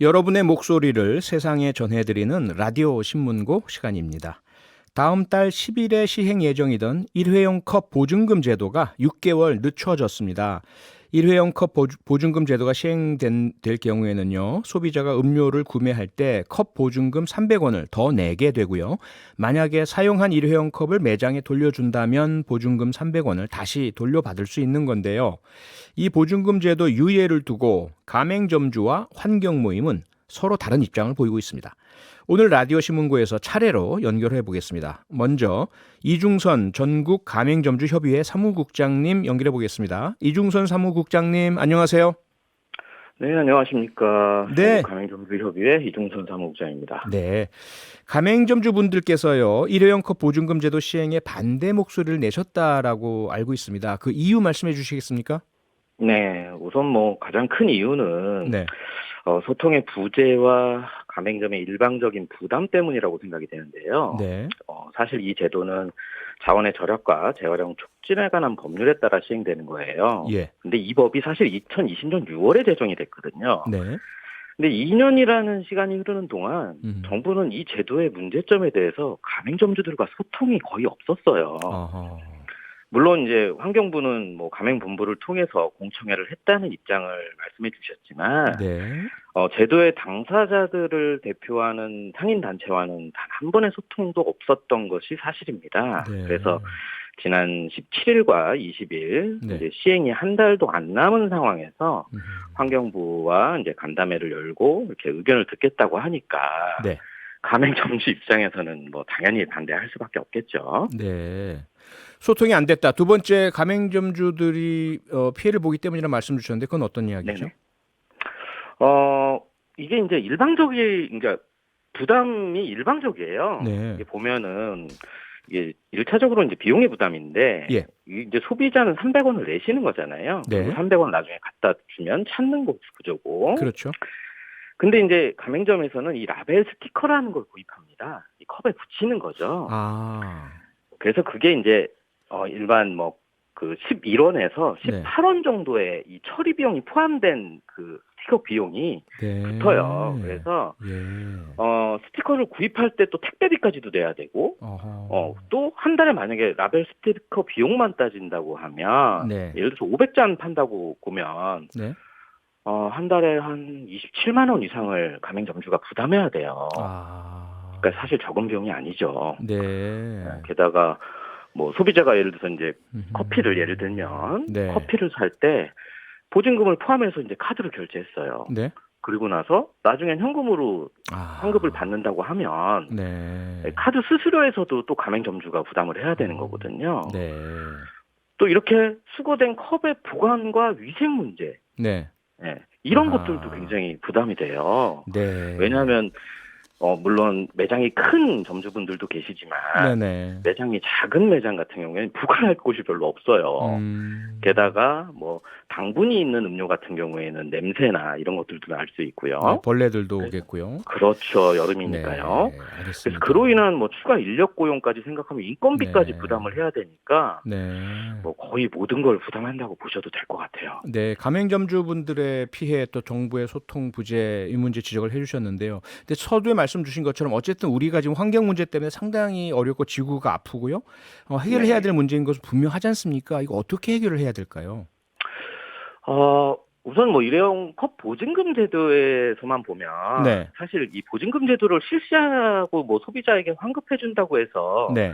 여러분의 목소리를 세상에 전해드리는 라디오 신문고 시간입니다. 다음 달 10일에 시행 예정이던 일회용 컵 보증금 제도가 6개월 늦춰졌습니다. 일회용 컵 보증금 제도가 시행될 경우에는요, 소비자가 음료를 구매할 때 컵 보증금 300원을 더 내게 되고요. 만약에 사용한 일회용 컵을 매장에 돌려준다면 보증금 300원을 다시 돌려받을 수 있는 건데요. 이 보증금 제도 유예를 두고 가맹점주와 환경모임은 서로 다른 입장을 보이고 있습니다. 오늘 라디오 신문고에서 차례로 연결해 보겠습니다. 먼저 이중선 전국 가맹점주협의회 사무국장님 연결해 보겠습니다. 이중선 사무국장님 안녕하세요. 네, 안녕하십니까. 네. 가맹점주협의회 이중선 사무국장입니다. 네. 가맹점주분들께서요, 일회용 컵 보증금 제도 시행에 반대 목소리를 내셨다라고 알고 있습니다. 그 이유 말씀해 주시겠습니까? 네, 우선 가장 큰 이유는 네. 소통의 부재와 가맹점의 일방적인 부담 때문이라고 생각이 되는데요. 네. 사실 이 제도는 자원의 절약과 재활용 촉진에 관한 법률에 따라 시행되는 거예요. 예. 근데 이 법이 사실 2020년 6월에 제정이 됐거든요. 네. 근데 2년이라는 시간이 흐르는 동안 음. 정부는 이 제도의 문제점에 대해서 가맹점주들과 소통이 거의 없었어요. 어허. 물론 이제 환경부는 가맹본부를 통해서 공청회를 했다는 입장을 말씀해 주셨지만, 네. 제도의 당사자들을 대표하는 상인단체와는 단 한 번의 소통도 없었던 것이 사실입니다. 네. 그래서 지난 17일과 20일 네. 이제 시행이 한 달도 안 남은 상황에서 음. 환경부와 이제 간담회를 열고 이렇게 의견을 듣겠다고 하니까 네. 가맹점주 입장에서는 당연히 반대할 수밖에 없겠죠. 네. 소통이 안 됐다. 두 번째 가맹점주들이 피해를 보기 때문이라는 말씀 주셨는데 그건 어떤 이야기죠? 네네. 이게 이제 그러니까 부담이 일방적이에요. 네. 이게 보면은 이게 1차적으로 이제 비용의 부담인데, 예. 이제 소비자는 300원을 내시는 거잖아요. 네. 그리고 300원 나중에 갖다 주면 찾는 구조고. 그렇죠. 근데 이제 가맹점에서는 이 라벨 스티커라는 걸 구입합니다. 이 컵에 붙이는 거죠. 아. 그래서 그게 이제 일반 그 11원에서 네. 18원 정도의 이 처리 비용이 포함된 그 스티커 비용이 네. 붙어요. 그래서 예. 스티커를 구입할 때 또 택배비까지도 내야 되고, 어허. 또 한 달에 만약에 라벨 스티커 비용만 따진다고 하면, 네. 예를 들어서 500잔 판다고 보면 네. 한 달에 한 27만 원 이상을 가맹점주가 부담해야 돼요. 아. 그러니까 사실 적은 비용이 아니죠. 네. 게다가 소비자가 예를 들어서 이제 음흠. 커피를 예를 들면 네. 커피를 살 때 보증금을 포함해서 이제 카드로 결제했어요. 네. 그리고 나서 나중엔 현금으로 아. 환급을 받는다고 하면 네. 카드 수수료에서도 또 가맹점주가 부담을 해야 되는 거거든요. 네. 또 이렇게 수거된 컵의 보관과 위생 문제, 네. 이런 아. 것들도 굉장히 부담이 돼요. 네. 왜냐하면 물론 매장이 큰 점주분들도 계시지만 네네. 매장이 작은 매장 같은 경우에는 보관할 곳이 별로 없어요. 게다가 당분이 있는 음료 같은 경우에는 냄새나 이런 것들도 날 수 있고요. 네, 벌레들도 오겠고요. 그렇죠. 여름이니까요. 네, 그래서 알겠습니다. 그로 인한 추가 인력 고용까지 생각하면 인건비까지 네. 부담을 해야 되니까 네. 거의 모든 걸 부담한다고 보셔도 될 것 같아요. 네, 가맹점주분들의 피해 또 정부의 소통 부재 이 문제 지적을 해주셨는데요. 근데 서두에 말씀 주신 것처럼 어쨌든 우리가 지금 환경 문제 때문에 상당히 어렵고 지구가 아프고요. 해결해야 될 문제인 것은 분명하지 않습니까? 이거 어떻게 해결을 해야 될까요? 우선 일회용 컵 보증금 제도에서만 보면 네. 사실 이 보증금 제도를 실시하고 소비자에게 환급해 준다고 해서 네.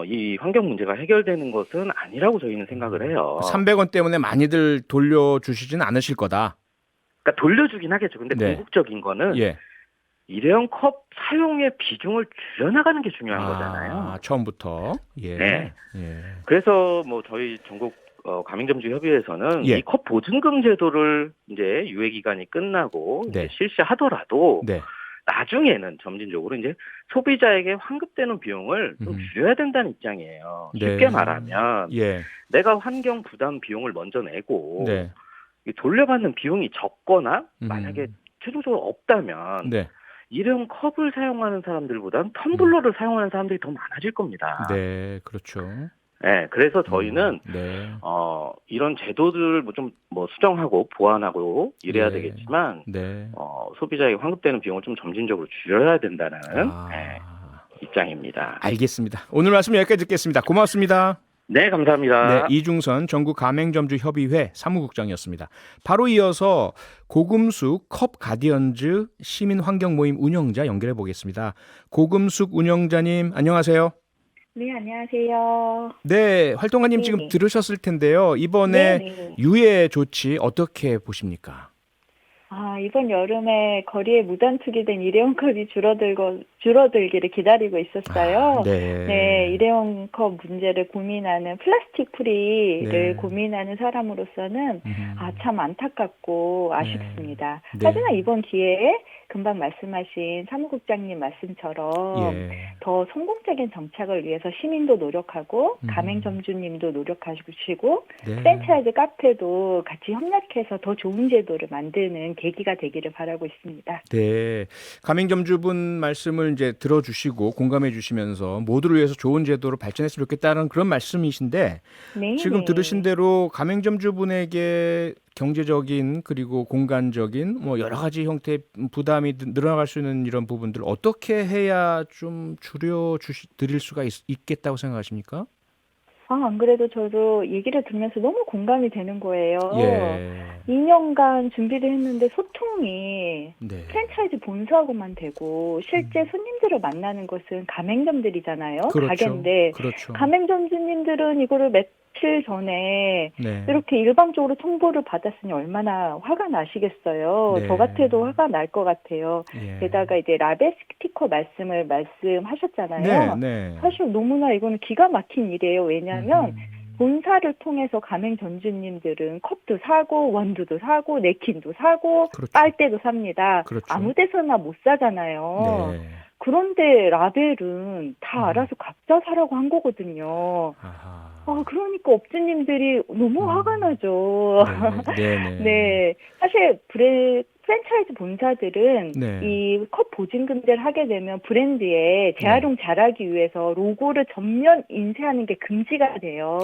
이 환경 문제가 해결되는 것은 아니라고 저희는 생각을 해요. 300원 때문에 많이들 돌려주시지는 않으실 거다. 그러니까 돌려주긴 하겠죠. 근데 네. 궁극적인 거는 예. 일회용 컵 사용의 비중을 줄여나가는 게 중요한 거잖아요. 처음부터. 예. 네. 예. 그래서 저희 전국 가맹점주 협의회에서는 예. 이 컵 보증금 제도를 이제 유예 기간이 끝나고 네. 이제 실시하더라도 네. 나중에는 점진적으로 이제 소비자에게 환급되는 비용을 좀 줄여야 된다는 입장이에요. 쉽게 네. 말하면 예. 내가 환경 부담 비용을 먼저 내고 네. 이 돌려받는 비용이 적거나 만약에 최종적으로 없다면 네. 일회용 컵을 사용하는 사람들보다는 텀블러를 사용하는 사람들이 더 많아질 겁니다. 네, 그렇죠. 네, 그래서 저희는 네. 이런 제도들 뭐 수정하고 보완하고 이래야 네. 되겠지만 네. 소비자에게 환급되는 비용을 좀 점진적으로 줄여야 된다는 아, 입장입니다. 알겠습니다. 오늘 말씀 여기까지 듣겠습니다. 고맙습니다. 네, 네, 감사합니다. 이중선 전국 가맹점주 협의회 사무국장이었습니다. 바로 이어서 고금숙 컵 가디언즈 시민 환경 모임 운영자 연결해 보겠습니다. 고금숙 운영자님 안녕하세요. 네, 안녕하세요. 네, 활동가님 지금 네네. 들으셨을 텐데요. 이번에 네네. 유예 조치 어떻게 보십니까? 이번 여름에 거리에 무단 투기된 일회용 컵이 줄어들기를 기다리고 있었어요. 네. 네, 일회용 컵 문제를 고민하는 플라스틱 프리를 네. 고민하는 사람으로서는 참 안타깝고 아쉽습니다. 네. 하지만 이번 기회에 금방 말씀하신 사무국장님 말씀처럼 예. 더 성공적인 정착을 위해서 시민도 노력하고 음. 가맹점주님도 노력하시고 네. 프랜차이즈 카페도 같이 협력해서 더 좋은 제도를 만드는 계기가 되기를 바라고 있습니다. 네. 가맹점주분 말씀을 이제 들어주시고 공감해 주시면서 모두를 위해서 좋은 제도로 발전했으면 좋겠다는 그런 말씀이신데 네, 지금 네. 들으신 대로 가맹점주분에게 경제적인 그리고 공간적인 뭐 여러 가지 형태의 부담이 늘어나갈 수 있는 이런 부분들 어떻게 해야 좀 드릴 수가 있겠다고 생각하십니까? 안 그래도 저도 얘기를 들으면서 너무 공감이 되는 거예요. 예. 2년간 준비를 했는데 소통이 네. 프랜차이즈 본사하고만 되고 실제 손님들을 만나는 것은 가맹점들이잖아요. 그렇죠. 가게인데 그렇죠. 가맹점주님들은 이거를 며칠 전에 네. 이렇게 일방적으로 통보를 받았으니 얼마나 화가 나시겠어요. 네. 저 같아도 화가 날 것 같아요. 예. 게다가 이제 라벨 스티커 말씀하셨잖아요. 네, 네. 사실 너무나 이거는 기가 막힌 일이에요. 왜냐하면 본사를 통해서 가맹 전주님들은 컵도 사고 원두도 사고 냅킨도 사고 그렇죠. 빨대도 삽니다. 그렇죠. 아무 데서나 못 사잖아요. 네. 그런데 라벨은 다 알아서 각자 사라고 한 거거든요. 아하. 그러니까 업주님들이 너무 화가 나죠. 네, 네. 네, 사실 프랜차이즈 본사들은 네. 이 컵 보증금제를 하게 되면 브랜드에 재활용 잘하기 위해서 로고를 전면 인쇄하는 게 금지가 돼요.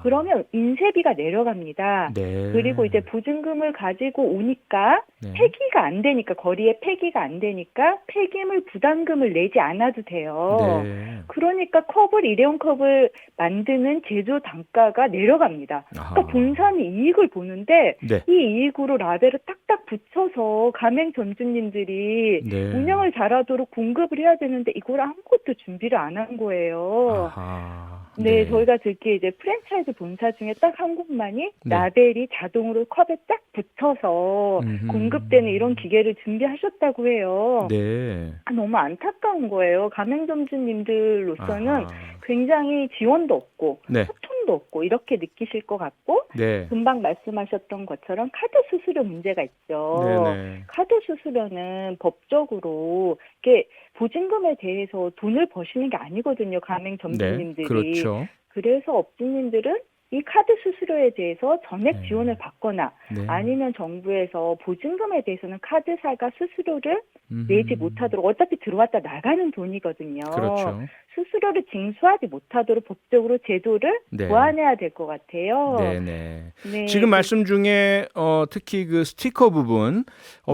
그러면 인쇄비가 내려갑니다. 네. 그리고 이제 보증금을 가지고 오니까 네. 폐기가 안 되니까 거리에 폐기가 안 되니까 폐기물 부담금을 내지 않아도 돼요. 네. 그러니까 일회용 컵을 만드는 제조 단가가 내려갑니다. 그러니까 본사는 이익을 보는데 네. 이 이익으로 라벨을 딱딱 붙여서 가맹 점주님들이 네. 운영을 잘하도록 공급을 해야 되는데 이걸 아무것도 준비를 안 한 거예요. 아하. 네, 저희가 듣기에 이제 프랜차이즈 본사 중에 딱 한 곳만이 네. 라벨이 자동으로 컵에 딱 붙여서 공급되는 이런 기계를 준비하셨다고 해요. 네. 너무 안타까운 거예요. 가맹점주님들로서는 아하. 굉장히 지원도 없고 네. 소통도 없고 이렇게 느끼실 것 같고 네. 금방 말씀하셨던 것처럼 카드 수수료 문제가 있죠. 네네. 카드 수수료는 법적으로 이게 보증금에 대해서 돈을 버시는 게 아니거든요. 가맹 점주님들이. 네. 그렇죠. 그래서 업주님들은 이 카드 수수료에 대해서 전액 네. 지원을 받거나 네. 아니면 정부에서 보증금에 대해서는 카드사가 수수료를 내지 못하도록 어차피 들어왔다 나가는 돈이거든요. 그렇죠. 수수료를 징수하지 못하도록 법적으로 제도를 네. 보완해야 될 것 같아요. 네네. 네, 지금 말씀 중에 특히 그 스티커 부분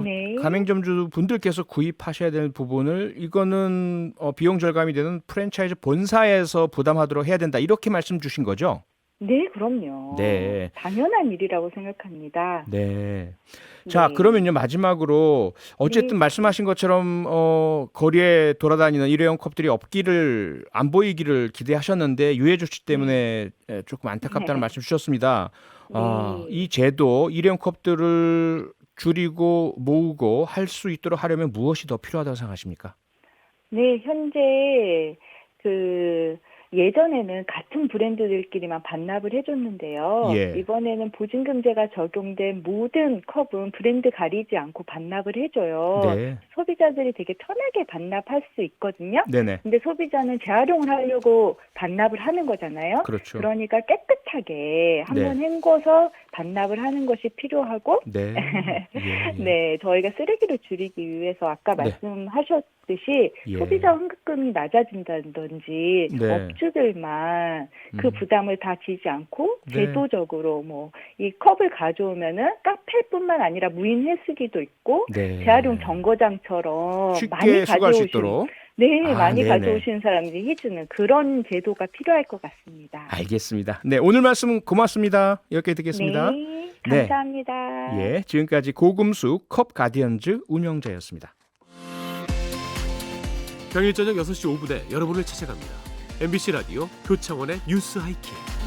네. 가맹점주 분들께서 구입하셔야 되는 부분을 이거는 비용 절감이 되는 프랜차이즈 본사에서 부담하도록 해야 된다 이렇게 말씀 주신 거죠? 네, 그럼요. 네. 당연한 일이라고 생각합니다. 네. 자, 네. 그러면요 마지막으로 어쨌든 네. 말씀하신 것처럼 거리에 돌아다니는 일회용 컵들이 없기를 안 보이기를 기대하셨는데 유예 조치 때문에 조금 안타깝다는 네. 말씀 주셨습니다. 네. 이 제도 일회용 컵들을 줄이고 모으고 할 수 있도록 하려면 무엇이 더 필요하다고 생각하십니까? 네, 현재 예전에는 같은 브랜드들끼리만 반납을 해줬는데요. 예. 이번에는 보증금제가 적용된 모든 컵은 브랜드 가리지 않고 반납을 해줘요. 네. 소비자들이 되게 편하게 반납할 수 있거든요. 네네. 근데 소비자는 재활용을 하려고 반납을 하는 거잖아요. 그렇죠. 그러니까 깨끗하게 한번 네. 헹궈서 반납을 하는 것이 필요하고 네. 예, 예. 네, 저희가 쓰레기를 줄이기 위해서 아까 네. 말씀하셨듯이 예. 소비자 환급금이 낮아진다든지 네. 업주들만 그 부담을 다 지지 않고 네. 제도적으로 뭐 이 컵을 가져오면은 카페뿐만 아니라 무인 회수기도 있고 네. 재활용 정거장처럼 쉽게 많이 수거할 수 가져오신 있도록. 네, 아, 많이 네네. 가져오시는 사람들이 해주는 그런 제도가 필요할 것 같습니다. 알겠습니다. 네, 오늘 말씀 고맙습니다. 이렇게 듣겠습니다. 네, 감사합니다. 예, 지금까지 고금수 컵 가디언즈 운영자였습니다. 평일 저녁 6시 5분에 여러분을 찾아갑니다. MBC 라디오 표창원의 뉴스 하이킥.